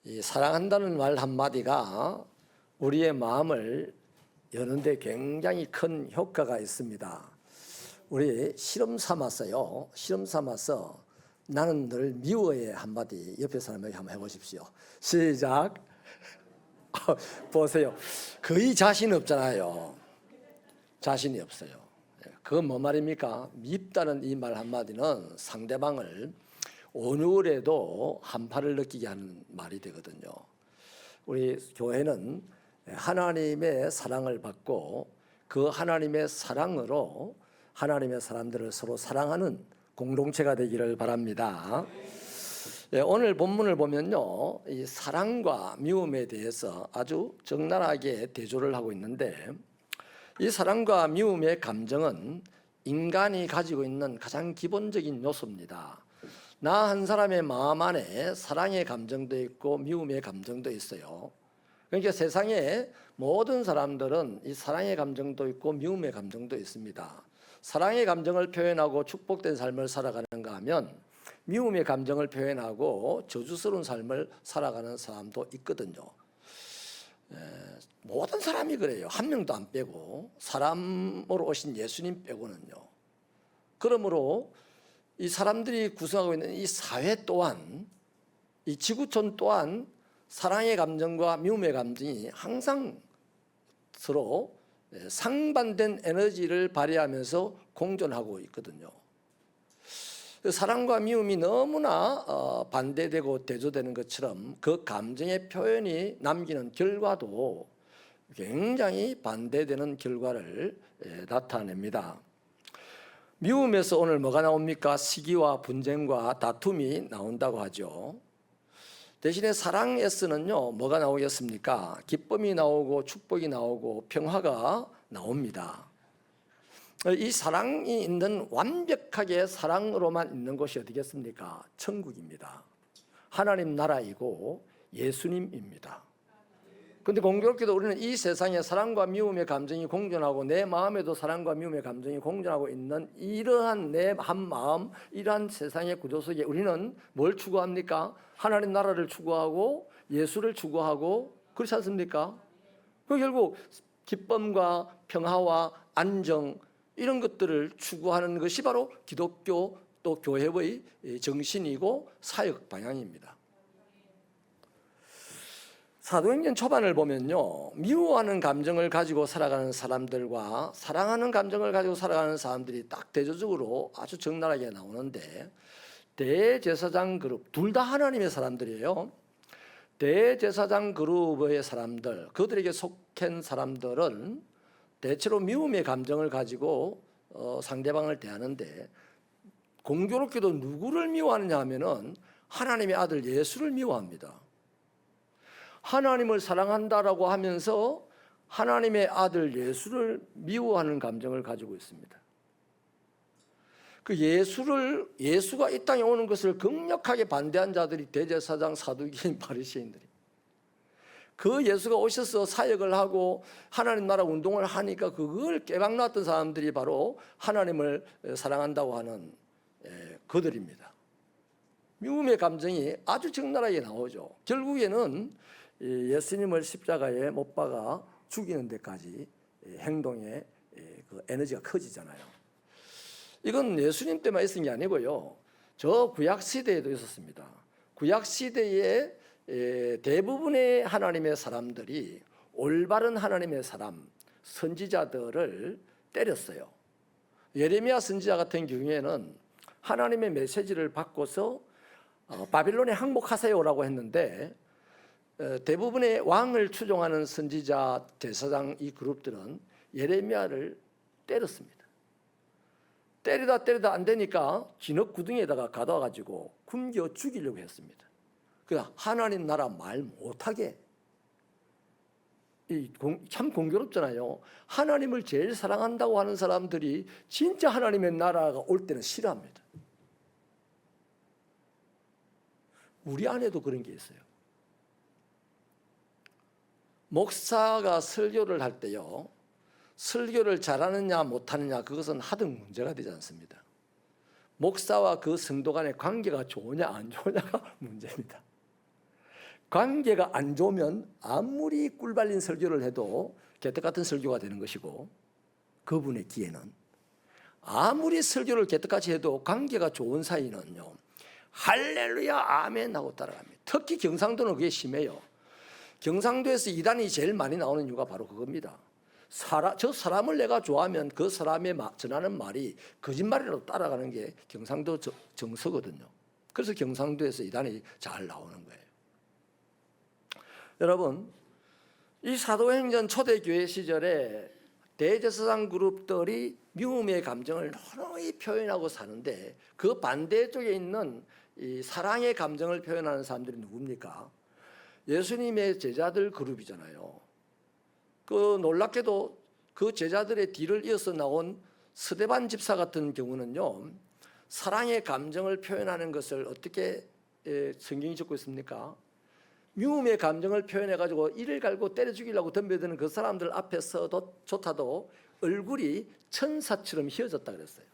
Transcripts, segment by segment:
이 사랑한다는 말 한마디가 우리의 마음을 여는데 굉장히 큰 효과가 있습니다. 우리 실험 삼아서요. 실험 삼아서 나는 널 미워해 한마디 옆에 사람에게 한번 해보십시오. 시작. 보세요. 거의 자신 없잖아요. 자신이 없어요. 그건 뭐 말입니까? 밉다는 이 말 한마디는 상대방을 온유해도 한파를 느끼게 하는 말이 되거든요. 우리 교회는 하나님의 사랑을 받고 그 하나님의 사랑으로 하나님의 사람들을 서로 사랑하는 공동체가 되기를 바랍니다. 오늘 본문을 보면요, 이 사랑과 미움에 대해서 아주 적나라하게 대조를 하고 있는데, 이 사랑과 미움의 감정은 인간이 가지고 있는 가장 기본적인 요소입니다. 나 한 사람의 마음 안에 사랑의 감정도 있고 미움의 감정도 있어요. 그러니까 세상에 모든 사람들은 이 사랑의 감정도 있고 미움의 감정도 있습니다. 사랑의 감정을 표현하고 축복된 삶을 살아가는가 하면 미움의 감정을 표현하고 저주스러운 삶을 살아가는 사람도 있거든요. 모든 사람이 그래요. 한 명도 안 빼고, 사람으로 오신 예수님 빼고는요. 그러므로 이 사람들이 구성하고 있는 이 사회 또한, 이 지구촌 또한 사랑의 감정과 미움의 감정이 항상 서로 상반된 에너지를 발휘하면서 공존하고 있거든요. 사랑과 미움이 너무나 반대되고 대조되는 것처럼 그 감정의 표현이 남기는 결과도 굉장히 반대되는 결과를 나타냅니다. 미움에서 오늘 뭐가 나옵니까? 시기와 분쟁과 다툼이 나온다고 하죠. 대신에 사랑에서는요, 뭐가 나오겠습니까? 기쁨이 나오고 축복이 나오고 평화가 나옵니다. 이 사랑이 있는, 완벽하게 사랑으로만 있는 곳이 어디겠습니까? 천국입니다. 하나님 나라이고 예수님입니다. 그런데 공교롭게도 우리는 이 세상에 사랑과 미움의 감정이 공존하고, 내 마음에도 사랑과 미움의 감정이 공존하고 있는 이러한 내 한 마음, 이러한 세상의 구조 속에 우리는 뭘 추구합니까? 하나님 나라를 추구하고 예수를 추구하고, 그렇지 않습니까? 그 결국 기쁨과 평화와 안정, 이런 것들을 추구하는 것이 바로 기독교 또 교회의 정신이고 사역 방향입니다. 사도행전 초반을 보면요, 미워하는 감정을 가지고 살아가는 사람들과 사랑하는 감정을 가지고 살아가는 사람들이 딱 대조적으로 아주 적나라하게 나오는데, 대제사장 그룹, 둘 다 하나님의 사람들이에요. 대제사장 그룹의 사람들, 그들에게 속한 사람들은 대체로 미움의 감정을 가지고 상대방을 대하는데, 공교롭게도 누구를 미워하느냐 하면은 하나님의 아들 예수를 미워합니다. 하나님을 사랑한다라고 하면서 하나님의 아들 예수를 미워하는 감정을 가지고 있습니다. 그 예수가 이 땅에 오는 것을 강력하게 반대한 자들이 대제사장, 사두개인, 바리새인들이, 그 예수가 오셔서 사역을 하고 하나님 나라 운동을 하니까 그걸 깨박놨던 사람들이 바로 하나님을 사랑한다고 하는 그들입니다. 미움의 감정이 아주 적나라하게 나오죠. 결국에는 예수님을 십자가에 못 박아 죽이는 데까지 행동의 그 에너지가 커지잖아요. 이건 예수님 때만 있은 게 아니고요, 저 구약 시대에도 있었습니다. 구약 시대에 대부분의 하나님의 사람들이 올바른 하나님의 사람, 선지자들을 때렸어요. 예레미야 선지자 같은 경우에는 하나님의 메시지를 받고서 바빌론에 항복하세요라고 했는데, 대부분의 왕을 추종하는 선지자, 제사장 이 그룹들은 예레미야를 때렸습니다. 때리다 안 되니까 진흙 구덩이에다가 가둬 가지고 굶겨 죽이려고 했습니다. 그러니까 하나님 나라 말 못하게. 참 공교롭잖아요. 하나님을 제일 사랑한다고 하는 사람들이 진짜 하나님의 나라가 올 때는 싫어합니다. 우리 안에도 그런 게 있어요. 목사가 설교를 할 때요, 설교를 잘하느냐 못하느냐, 그것은 하등 문제가 되지 않습니다. 목사와 그 성도 간의 관계가 좋으냐 안 좋으냐가 문제입니다. 관계가 안 좋으면 아무리 꿀 발린 설교를 해도 개떡 같은 설교가 되는 것이고, 그분의 귀에는 아무리 설교를 개떡같이 해도 관계가 좋은 사이는요, 할렐루야 아멘 하고 따라갑니다. 특히 경상도는 그게 심해요. 경상도에서 이단이 제일 많이 나오는 이유가 바로 그겁니다. 저 사람을 내가 좋아하면 그 사람의 전하는 말이 거짓말이라도 따라가는 게 경상도 정서거든요. 그래서 경상도에서 이단이 잘 나오는 거예요. 여러분, 이 사도행전 초대교회 시절에 대제사장 그룹들이 미움의 감정을 노노히 표현하고 사는데, 그 반대쪽에 있는 이 사랑의 감정을 표현하는 사람들이 누굽니까? 예수님의 제자들 그룹이잖아요. 그 놀랍게도 그 제자들의 뒤를 이어서 나온 스데반 집사 같은 경우는요, 사랑의 감정을 표현하는 것을 어떻게 성경이 적고 있습니까? 미움의 감정을 표현해가지고 이를 갈고 때려 죽이려고 덤벼드는 그 사람들 앞에서조차도 얼굴이 천사처럼 휘어졌다 그랬어요.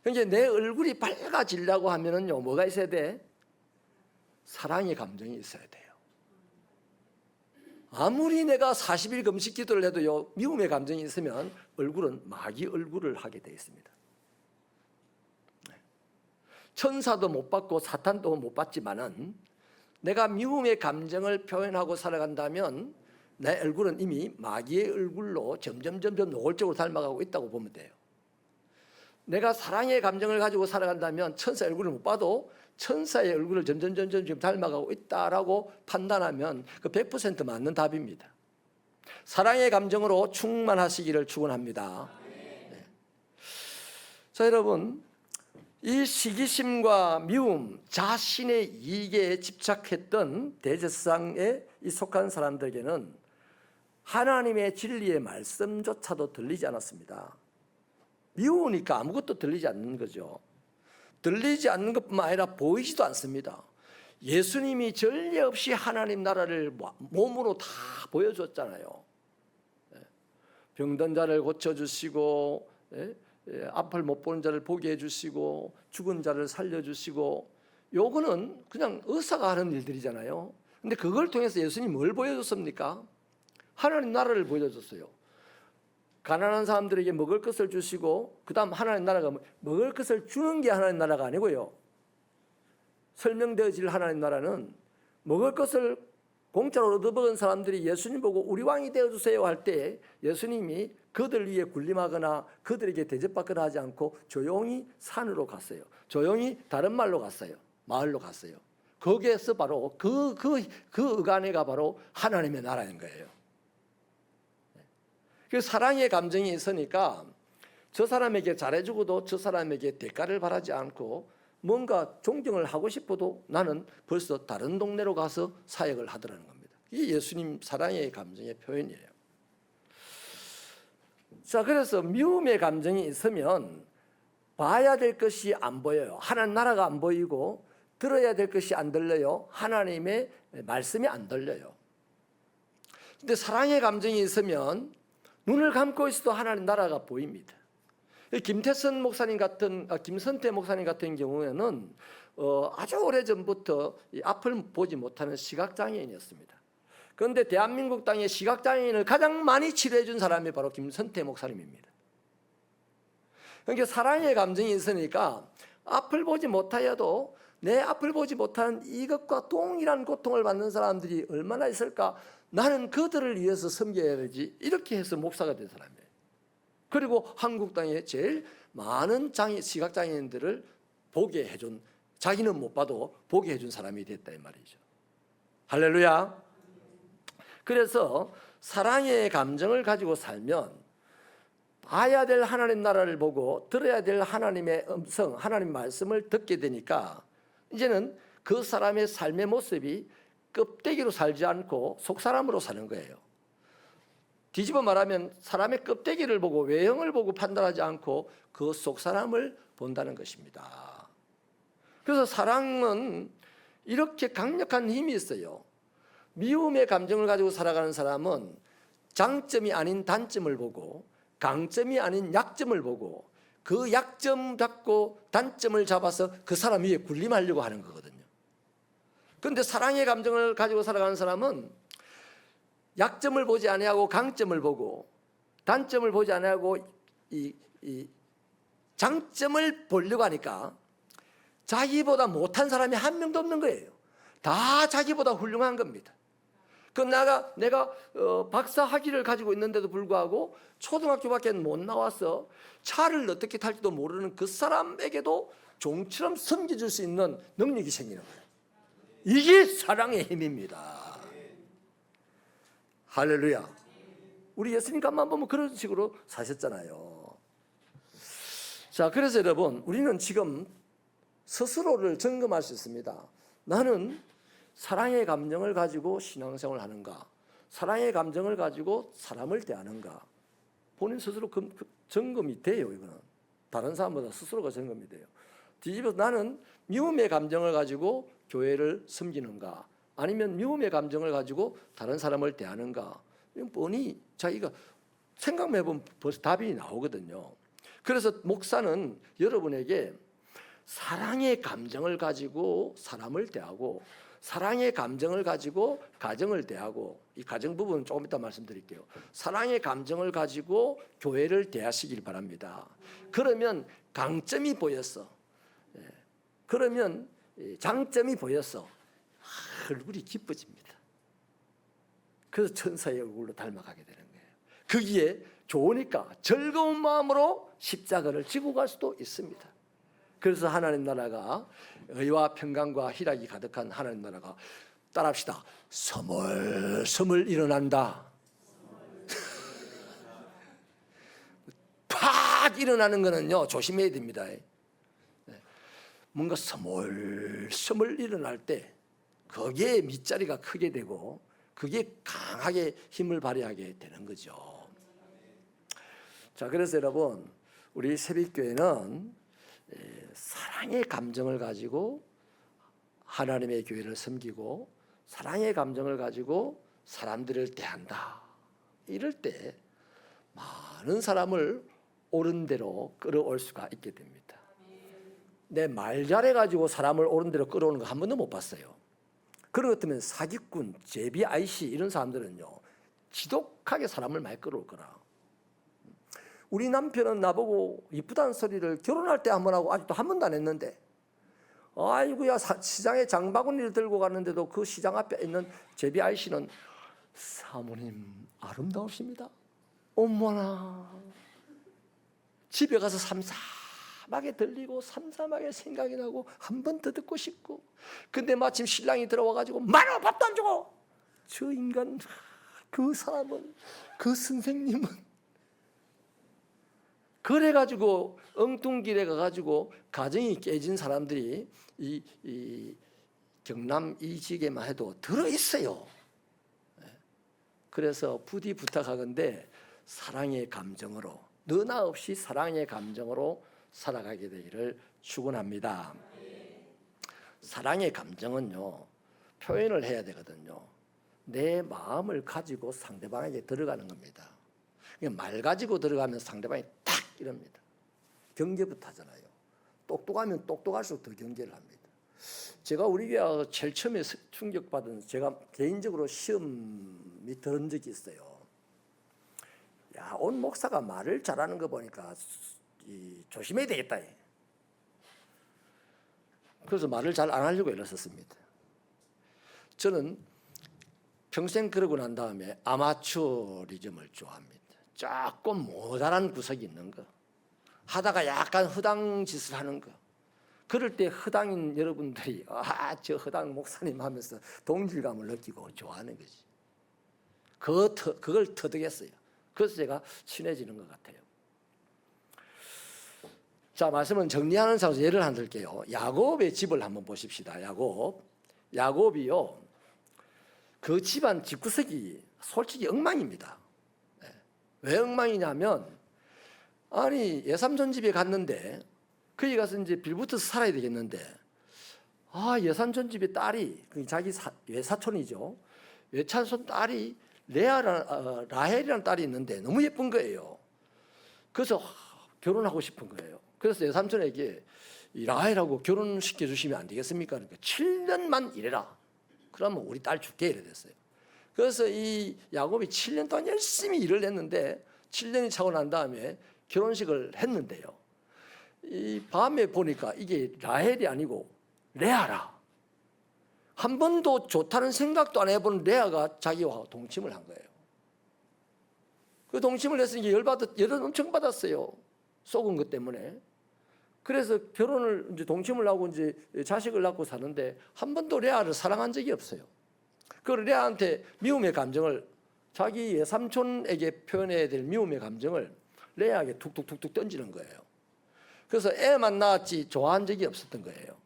그러니까 내 얼굴이 밝아지려고 하면은요, 뭐가 있어야 돼? 사랑의 감정이 있어야 돼요. 아무리 내가 40일 금식 기도를 해도요, 미움의 감정이 있으면 얼굴은 마귀 얼굴을 하게 되어 있습니다. 천사도 못 받고 사탄도 못 받지만은 내가 미움의 감정을 표현하고 살아간다면 내 얼굴은 이미 마귀의 얼굴로 점점 노골적으로 닮아가고 있다고 보면 돼요. 내가 사랑의 감정을 가지고 살아간다면 천사의 얼굴을 못 봐도 천사의 얼굴을 점점 지금 닮아가고 있다라고 판단하면 그 100% 맞는 답입니다. 사랑의 감정으로 충만하시기를 축원합니다. 네. 자, 여러분, 이 시기심과 미움, 자신의 이익에 집착했던 대제사장에 속한 사람들에게는 하나님의 진리의 말씀조차도 들리지 않았습니다. 미우니까 아무것도 들리지 않는 거죠. 들리지 않는 것뿐만 아니라 보이지도 않습니다. 예수님이 전례 없이 하나님 나라를 몸으로 다 보여줬잖아요. 병든 자를 고쳐주시고, 앞을 못 보는 자를 보게 해주시고, 죽은 자를 살려주시고, 요거는 그냥 의사가 하는 일들이잖아요. 근데 그걸 통해서 예수님이 뭘 보여줬습니까? 하나님 나라를 보여줬어요. 가난한 사람들에게 먹을 것을 주시고, 그 다음 하나님 나라가 먹을 것을 주는 게 하나님 나라가 아니고요, 설명되어질 하나님 나라는 먹을 것을 공짜로 얻어먹은 사람들이 예수님 보고 우리 왕이 되어주세요 할 때 예수님이 그들 위에 군림하거나 그들에게 대접받거나 하지 않고 조용히 산으로 갔어요. 조용히 다른 말로 갔어요. 마을로 갔어요. 거기에서 바로 그 의간에가 바로 하나님의 나라인 거예요. 그 사랑의 감정이 있으니까 저 사람에게 잘해주고도 저 사람에게 대가를 바라지 않고 뭔가 존경을 하고 싶어도 나는 벌써 다른 동네로 가서 사역을 하더라는 겁니다. 이게 예수님 사랑의 감정의 표현이에요. 자, 그래서 미움의 감정이 있으면 봐야 될 것이 안 보여요. 하나님 나라가 안 보이고 들어야 될 것이 안 들려요. 하나님의 말씀이 안 들려요. 근데 사랑의 감정이 있으면 눈을 감고 있어도 하나님 나라가 보입니다. 김태선 목사님 같은, 김선태 목사님 같은 경우에는 아주 오래전부터 앞을 보지 못하는 시각장애인이었습니다. 그런데 대한민국 땅에 시각장애인을 가장 많이 치료해 준 사람이 바로 김선태 목사님입니다. 그러니까 사랑의 감정이 있으니까 앞을 보지 못하여도 내 앞을 보지 못하는 이것과 동일한 고통을 받는 사람들이 얼마나 있을까? 나는 그들을 위해서 섬겨야 되지. 이렇게 해서 목사가 된 사람이에요. 그리고 한국 땅에 제일 많은 시각장애인들을 보게 해준, 자기는 못 봐도 보게 해준 사람이 됐다 이 말이죠. 할렐루야. 그래서 사랑의 감정을 가지고 살면 봐야 될 하나님 나라를 보고 들어야 될 하나님의 음성, 하나님 말씀을 듣게 되니까 이제는 그 사람의 삶의 모습이 껍데기로 살지 않고 속사람으로 사는 거예요. 뒤집어 말하면 사람의 껍데기를 보고 외형을 보고 판단하지 않고 그 속사람을 본다는 것입니다. 그래서 사랑은 이렇게 강력한 힘이 있어요. 미움의 감정을 가지고 살아가는 사람은 장점이 아닌 단점을 보고 강점이 아닌 약점을 보고 그 약점 잡고 단점을 잡아서 그 사람 위에 군림하려고 하는 거거든요. 그런데 사랑의 감정을 가지고 살아가는 사람은 약점을 보지 아니하고 강점을 보고, 단점을 보지 아니하고 이 장점을 보려고 하니까 자기보다 못한 사람이 한 명도 없는 거예요. 다 자기보다 훌륭한 겁니다. 내가 박사 학위를 가지고 있는데도 불구하고 초등학교밖에 못 나와서 차를 어떻게 탈지도 모르는 그 사람에게도 종처럼 섬겨줄 수 있는 능력이 생기는 거예요. 이게 사랑의 힘입니다. 할렐루야. 우리 예수님 간만 보면 그런 식으로 사셨잖아요. 자, 그래서 여러분, 우리는 지금 스스로를 점검할 수 있습니다. 나는 사랑의 감정을 가지고 신앙생활을 하는가, 사랑의 감정을 가지고 사람을 대하는가. 본인 스스로 점검이 돼요. 이거는 다른 사람보다 스스로가 점검이 돼요. 뒤집어서 나는 미움의 감정을 가지고 교회를 섬기는가, 아니면 미움의 감정을 가지고 다른 사람을 대하는가. 이건 뻔히 자기가 생각만 해보면 벌써 답이 나오거든요. 그래서 목사는 여러분에게 사랑의 감정을 가지고 사람을 대하고, 사랑의 감정을 가지고 가정을 대하고, 이 가정 부분은 조금 이따 말씀드릴게요. 사랑의 감정을 가지고 교회를 대하시길 바랍니다. 그러면 강점이 보였어. 그러면 장점이 보였어. 얼굴이 기뻐집니다. 그래서 천사의 얼굴로 닮아가게 되는 거예요. 거기에 좋으니까 즐거운 마음으로 십자가를 지고 갈 수도 있습니다. 그래서 하나님 나라가, 의와 평강과 희락이 가득한 하나님 나라가, 따라합시다, 서물서물 일어난다. 팍 일어나는 거는요, 조심해야 됩니다. 뭔가 서물서물 일어날 때 거기에 밑자리가 크게 되고 그게 강하게 힘을 발휘하게 되는 거죠. 자, 그래서 여러분, 우리 새벽교회는 사랑의 감정을 가지고 하나님의 교회를 섬기고, 사랑의 감정을 가지고 사람들을 대한다. 이럴 때 많은 사람을 옳은 대로 끌어올 수가 있게 됩니다. 내 말 잘해가지고 사람을 옳은 대로 끌어오는 거 한 번도 못 봤어요. 그런 것 같으면 사기꾼, 제비 아이씨 이런 사람들은요, 지독하게 사람을 많이 끌어올 거라. 우리 남편은 나보고 이쁘다는 소리를 결혼할 때 한 번 하고 아직도 한 번도 안 했는데, 아이고야, 시장에 장바구니를 들고 갔는데도 그 시장 앞에 있는 제비 아이씨는 사모님 아름다우십니다. 어머나. 집에 가서 삼삼하게 들리고 삼삼하게 생각이 나고 한 번 더 듣고 싶고, 근데 마침 신랑이 들어와가지고 말아 밥도 안 주고, 저 인간, 그 사람은, 그 선생님은, 그래가지고 엉뚱길에 가가지고 가정이 깨진 사람들이 이 경남 이 지역에만 해도 들어있어요. 그래서 부디 부탁하건대 사랑의 감정으로, 너나 없이 사랑의 감정으로 살아가게 되기를 축원합니다. 사랑의 감정은요, 표현을 해야 되거든요. 내 마음을 가지고 상대방에게 들어가는 겁니다. 말 가지고 들어가면 상대방이 탁 이럽니다. 경계부터 하잖아요. 똑똑하면 똑똑할수록 더 경계를 합니다. 제가 우리 교회가 제일 처음에 충격받은, 제가 개인적으로 시험이 들은 적이 있어요. 야, 온 목사가 말을 잘하는 거 보니까 조심해야 되겠다. 그래서 말을 잘 안 하려고 애를 썼습니다. 저는 평생 그러고 난 다음에 아마추어리즘을 좋아합니다. 조금 모자란 구석이 있는 거, 하다가 약간 허당 짓을 하는 거, 그럴 때 허당인 여러분들이 저 허당 목사님 하면서 동질감을 느끼고 좋아하는 거지. 그걸 터득했어요. 그래서 제가 친해지는 것 같아요. 자, 말씀은 정리하는 차원에서 예를 하나 들게요. 야곱의 집을 한번 보십시다. 야곱이요, 그 집안 집구석이 솔직히 엉망입니다. 왜 엉망이냐면, 아니 예삼촌 집에 갔는데 거기 가서 이제 빌붙어서 살아야 되겠는데, 예삼촌 집에 딸이, 자기 외사촌이죠, 외사촌 딸이 라헬이라는 딸이 있는데 너무 예쁜 거예요. 그래서 결혼하고 싶은 거예요. 그래서 외삼촌에게 이 라헬하고 결혼시켜 주시면 안 되겠습니까? 그러니까 7년만 일해라. 그러면 우리 딸 줄게 이래 됐어요. 그래서 이 야곱이 7년 동안 열심히 일을 했는데 7년이 차고 난 다음에 결혼식을 했는데요. 이 밤에 보니까 이게 라헬이 아니고 레아라. 한 번도 좋다는 생각도 안 해본 레아가 자기와 동침을 한 거예요. 그 동침을 했으니까 열은 엄청 받았어요. 속은 것 때문에. 그래서 결혼을 이제 동침을 하고 이제 자식을 낳고 사는데 한 번도 레아를 사랑한 적이 없어요. 그 레아한테 미움의 감정을 자기 외삼촌에게 표현해야 될 미움의 감정을 레아에게 툭툭툭툭 던지는 거예요. 그래서 애만 낳았지 좋아한 적이 없었던 거예요.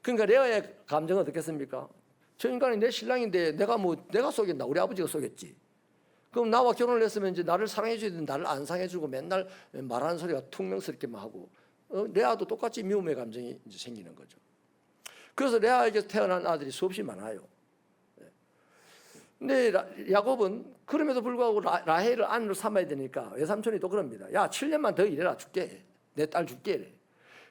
그러니까 레아의 감정은 어떻겠습니까? 저 인간이 내 신랑인데 내가 속였나? 우리 아버지가 속였지. 그럼 나와 결혼을 했으면 이제 나를 사랑해 줘야 되는데 나를 안 사랑해 주고 맨날 말하는 소리가 퉁명스럽게만 하고 레아도 똑같이 미움의 감정이 이제 생기는 거죠. 그래서 레아에게서 태어난 아들이 수없이 많아요. 근데 야곱은 그럼에도 불구하고 라헬을 아내로 삼아야 되니까 외삼촌이 또 그럽니다. 야, 7년만 더 일해라 줄게. 내 딸 줄게.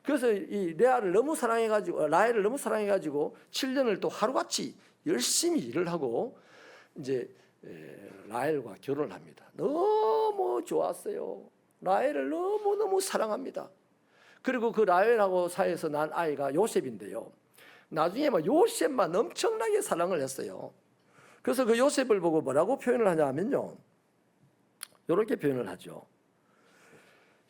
그래서 이 레아를 너무 사랑해가지고 라헬을 너무 사랑해가지고 7년을 또 하루같이 열심히 일을 하고 이제 라헬과 결혼을 합니다. 너무 좋았어요. 라헬을 너무너무 사랑합니다. 그리고 그 라헬하고 사이에서 난 아이가 요셉인데요. 나중에 막 요셉만 엄청나게 사랑을 했어요. 그래서 그 요셉을 보고 뭐라고 표현을 하냐 하면요. 이렇게 표현을 하죠.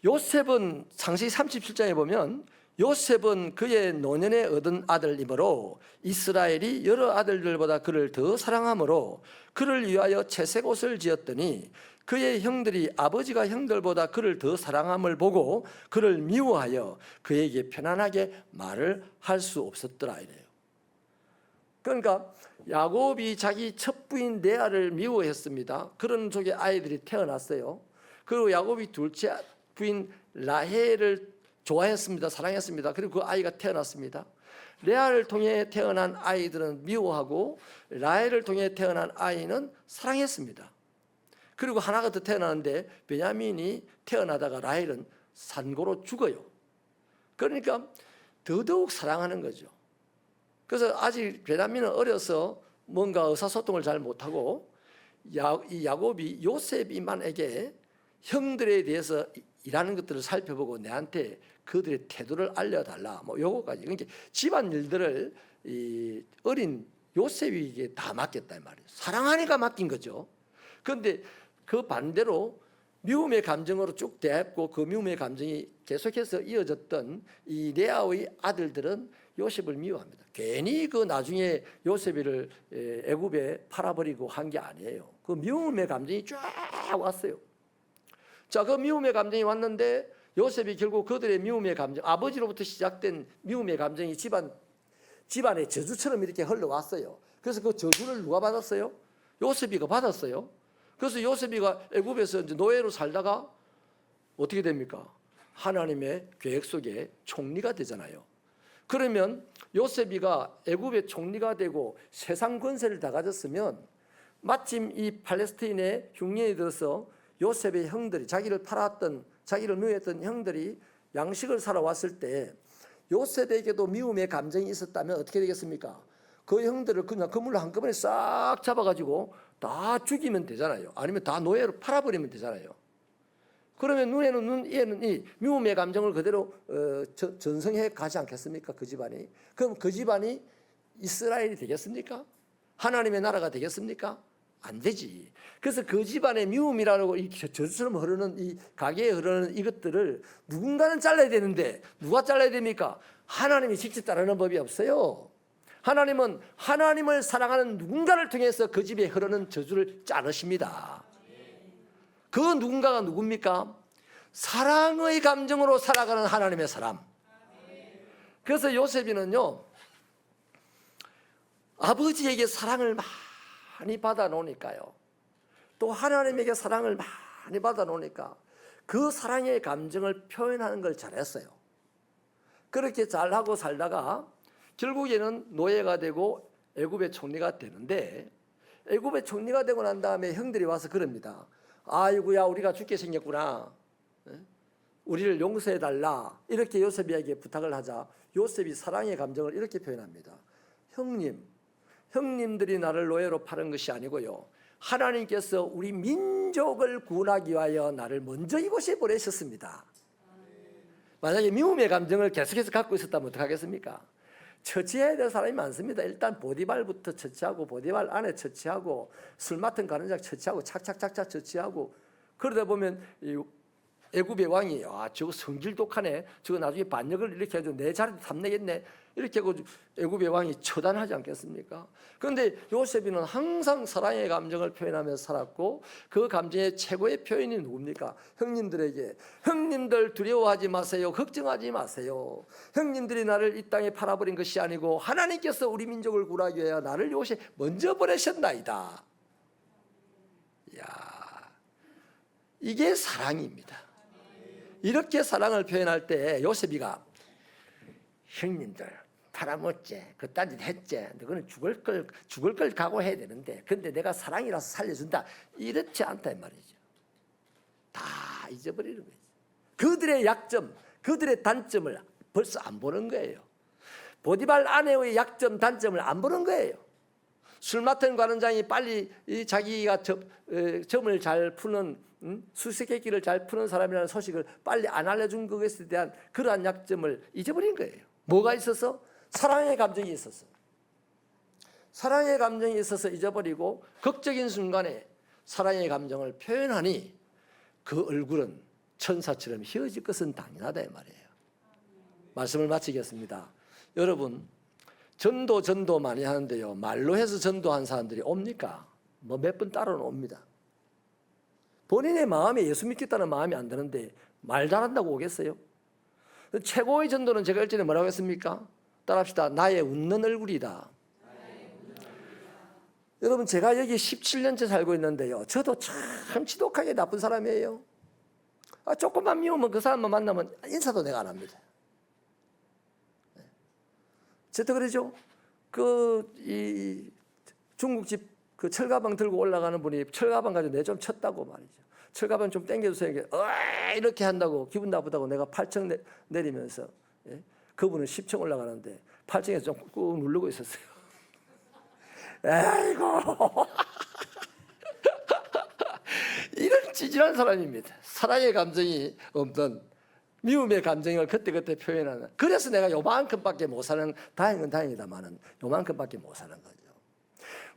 요셉은 창세기 37장에 보면 요셉은 그의 노년에 얻은 아들이므로 이스라엘이 여러 아들들보다 그를 더 사랑하므로 그를 위하여 채색 옷을 지었더니 그의 형들이 아버지가 형들보다 그를 더 사랑함을 보고 그를 미워하여 그에게 편안하게 말을 할 수 없었더라 이래요. 그러니까 야곱이 자기 첫 부인 레아를 미워했습니다. 그런 쪽에 아이들이 태어났어요. 그리고 야곱이 둘째 부인 라헬을 좋아했습니다. 사랑했습니다. 그리고 그 아이가 태어났습니다. 레아를 통해 태어난 아이들은 미워하고 라헬을 통해 태어난 아이는 사랑했습니다. 그리고 하나가 더 태어나는데 베냐민이 태어나다가 라헬은 산고로 죽어요. 그러니까 더더욱 사랑하는 거죠. 그래서 아직 베냐민은 어려서 뭔가 의사소통을 잘 못하고 이 야곱이 요셉이만에게 형들에 대해서 일하는 것들을 살펴보고 내한테 그들의 태도를 알려달라. 뭐 요거까지. 그러니까 집안 일들을 이 어린 요셉에게 다 맡겼다 이 말이에요. 사랑하니까 맡긴 거죠. 그런데 그 반대로 미움의 감정으로 쭉 대했고 그 미움의 감정이 계속해서 이어졌던 이 레아의 아들들은 요셉을 미워합니다. 괜히 그 나중에 요셉이를 애굽에 팔아버리고 한 게 아니에요. 그 미움의 감정이 쫙 왔어요. 자, 그 미움의 감정이 왔는데 요셉이 결국 그들의 미움의 감정, 아버지로부터 시작된 미움의 감정이 집안의 저주처럼 이렇게 흘러왔어요. 그래서 그 저주를 누가 받았어요? 요셉이가 받았어요. 그래서 요셉이가 애굽에서 이제 노예로 살다가 어떻게 됩니까? 하나님의 계획 속에 총리가 되잖아요. 그러면 요셉이가 애굽의 총리가 되고 세상 권세를 다 가졌으면 마침 이 팔레스타인의 흉년이 들어서 요셉의 형들이 자기를 팔았던 자기를 미워했던 형들이 양식을 사러 왔을 때 요셉에게도 미움의 감정이 있었다면 어떻게 되겠습니까? 그 형들을 그냥 그물로 한꺼번에 싹 잡아가지고 다 죽이면 되잖아요. 아니면 다 노예로 팔아버리면 되잖아요. 그러면 얘는 이 미움의 감정을 그대로 전승해 가지 않겠습니까? 그 집안이. 그럼 그 집안이 이스라엘이 되겠습니까? 하나님의 나라가 되겠습니까? 안 되지. 그래서 그 집안의 미움이라고 이 저주처럼 흐르는 이 가게에 흐르는 이것들을 누군가는 잘라야 되는데 누가 잘라야 됩니까? 하나님이 직접 자르는 법이 없어요. 하나님은 하나님을 사랑하는 누군가를 통해서 그 집에 흐르는 저주를 자르십니다. 그 누군가가 누굽니까? 사랑의 감정으로 살아가는 하나님의 사람. 그래서 요셉이는요, 아버지에게 사랑을 많이 받아 놓으니까요, 또 하나님에게 사랑을 많이 받아 놓으니까 그 사랑의 감정을 표현하는 걸 잘했어요. 그렇게 잘하고 살다가 결국에는 노예가 되고 애굽의 총리가 되는데, 애굽의 총리가 되고 난 다음에 형들이 와서 그럽니다. 아이고야, 우리가 죽게 생겼구나, 우리를 용서해달라, 이렇게 요셉에게 부탁을 하자 요셉이 사랑의 감정을 이렇게 표현합니다. 형님, 형님들이 나를 노예로 팔은 것이 아니고요, 하나님께서 우리 민족을 구원하기 위하여 나를 먼저 이곳에 보내셨습니다. 만약에 미움의 감정을 계속해서 갖고 있었다면 어떡하겠습니까? 처치해야 될 사람이 많습니다. 일단 보디발부터 처치하고, 보디발 안에 처치하고, 술 맡은 가는자 처치하고, 착착착착 처치하고, 그러다 보면 이 애굽의 왕이 저거 성질 독하네, 저거 나중에 반역을 이렇게 해서 내 자리도 탐내겠네, 이렇게 하고 애굽의 왕이 처단하지 않겠습니까? 그런데 요셉이는 항상 사랑의 감정을 표현하며 살았고, 그 감정의 최고의 표현이 누굽니까? 형님들에게, 형님들 두려워하지 마세요, 걱정하지 마세요. 형님들이 나를 이 땅에 팔아버린 것이 아니고 하나님께서 우리 민족을 구하기 위하여 나를 이곳에 먼저 보내셨나이다. 이야, 이게 사랑입니다. 이렇게 사랑을 표현할 때 요셉이가, 형님들 팔아먹지, 그딴 짓 했지, 너는 죽을 걸 각오해야 되는데, 근데 내가 사랑이라서 살려준다, 이렇지 않다 이 말이죠. 다 잊어버리는 거죠. 그들의 약점, 그들의 단점을 벌써 안 보는 거예요. 보디발 아내의 약점, 단점을 안 보는 거예요. 술 맡은 관원장이 빨리 자기가 점을 잘 푸는, 수수께끼를 잘 푸는 사람이라는 소식을 빨리 안 알려준 것에 대한 그러한 약점을 잊어버린 거예요. 뭐가 있어서? 사랑의 감정이 있어서. 사랑의 감정이 있어서 잊어버리고, 극적인 순간에 사랑의 감정을 표현하니 그 얼굴은 천사처럼 휘어질 것은 당연하다 이 말이에요. 말씀을 마치겠습니다. 여러분, 전도 많이 하는데요, 말로 해서 전도한 사람들이 옵니까? 뭐 몇 번 따로는 옵니다. 본인의 마음에 예수 믿겠다는 마음이 안 드는데 말 잘한다고 오겠어요? 최고의 전도는 제가 일전에 뭐라고 했습니까? 따라합시다. 나의 웃는 얼굴이다. 여러분, 제가 여기 17년째 살고 있는데요, 저도 참 지독하게 나쁜 사람이에요. 조금만 미우면 그 사람만 만나면 인사도 내가 안 합니다. 저도 그러죠. 중국집 그 철가방 들고 올라가는 분이 철가방 가지고 내 좀 쳤다고 말이죠. 철가방 좀 당겨주세요. 이렇게 한다고 기분 나쁘다고 내가 8층 내리면서, 그분은 10층 올라가는데 8층에서 좀 꾹 누르고 있었어요. 아이고 이런 찌질한 사람입니다. 사랑의 감정이 없던, 미움의 감정을 그때그때 표현하는. 그래서 내가 요만큼밖에 못 사는, 다행은 다행이다마는 요만큼밖에 못 사는 거죠.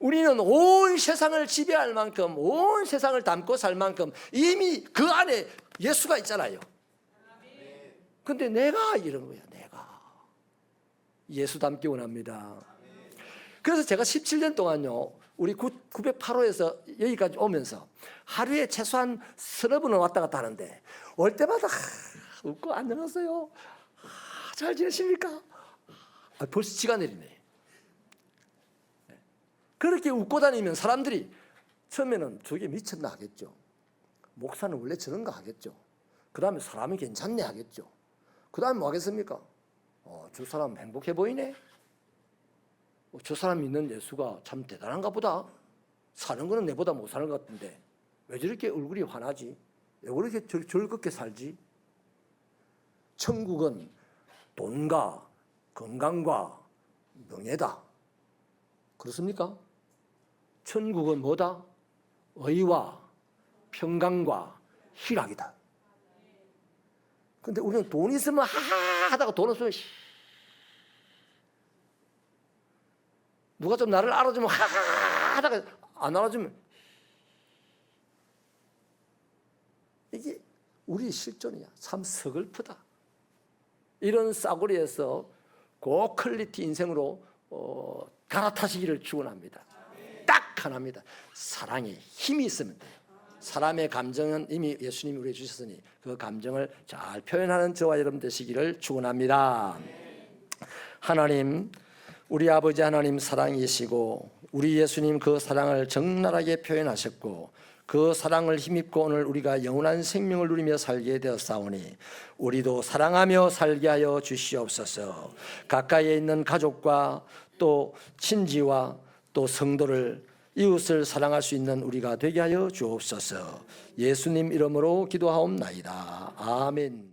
우리는 온 세상을 지배할 만큼, 온 세상을 담고 살 만큼 이미 그 안에 예수가 있잖아요. 근데 내가 이런 거야. 내가 예수 닮기 원합니다. 그래서 제가 17년 동안요, 우리 908호에서 여기까지 오면서 하루에 최소한 서너 번은 왔다 갔다 하는데, 올 때마다 웃고 안녕하세요, 잘 지내십니까? 벌써 지가 내리네. 그렇게 웃고 다니면 사람들이 처음에는 저게 미쳤나 하겠죠. 목사는 원래 저런가 하겠죠. 그 다음에 사람이 괜찮네 하겠죠. 그 다음에 뭐 하겠습니까? 저 사람 행복해 보이네. 저 사람 믿는 예수가 참 대단한가 보다. 사는 거는 내보다 못 사는 것 같은데 왜 저렇게 얼굴이 환하지? 왜 그렇게 즐겁게 살지? 천국은 돈과 건강과 명예다. 그렇습니까? 천국은 뭐다? 의와 평강과 희락이다. 근데 우리는 돈 있으면 하하 하다가 돈 없으면 누가 좀 나를 알아주면 하하 하다가 안 알아주면, 이게 우리의 실존이야. 참 서글프다. 이런 싸구리에서 고퀄리티 인생으로 갈아타시기를 축원합니다. 딱 하나입니다. 사랑에 힘이 있으면 돼요. 사람의 감정은 이미 예수님이 우리에게 주셨으니 그 감정을 잘 표현하는 저와 여러분 되시기를 축원합니다. 하나님, 우리 아버지 하나님 사랑이시고 우리 예수님 그 사랑을 적나라하게 표현하셨고 그 사랑을 힘입고 오늘 우리가 영원한 생명을 누리며 살게 되었사오니 우리도 사랑하며 살게 하여 주시옵소서. 가까이에 있는 가족과 또 친지와 또 성도를, 이웃을 사랑할 수 있는 우리가 되게 하여 주옵소서. 예수님 이름으로 기도하옵나이다. 아멘.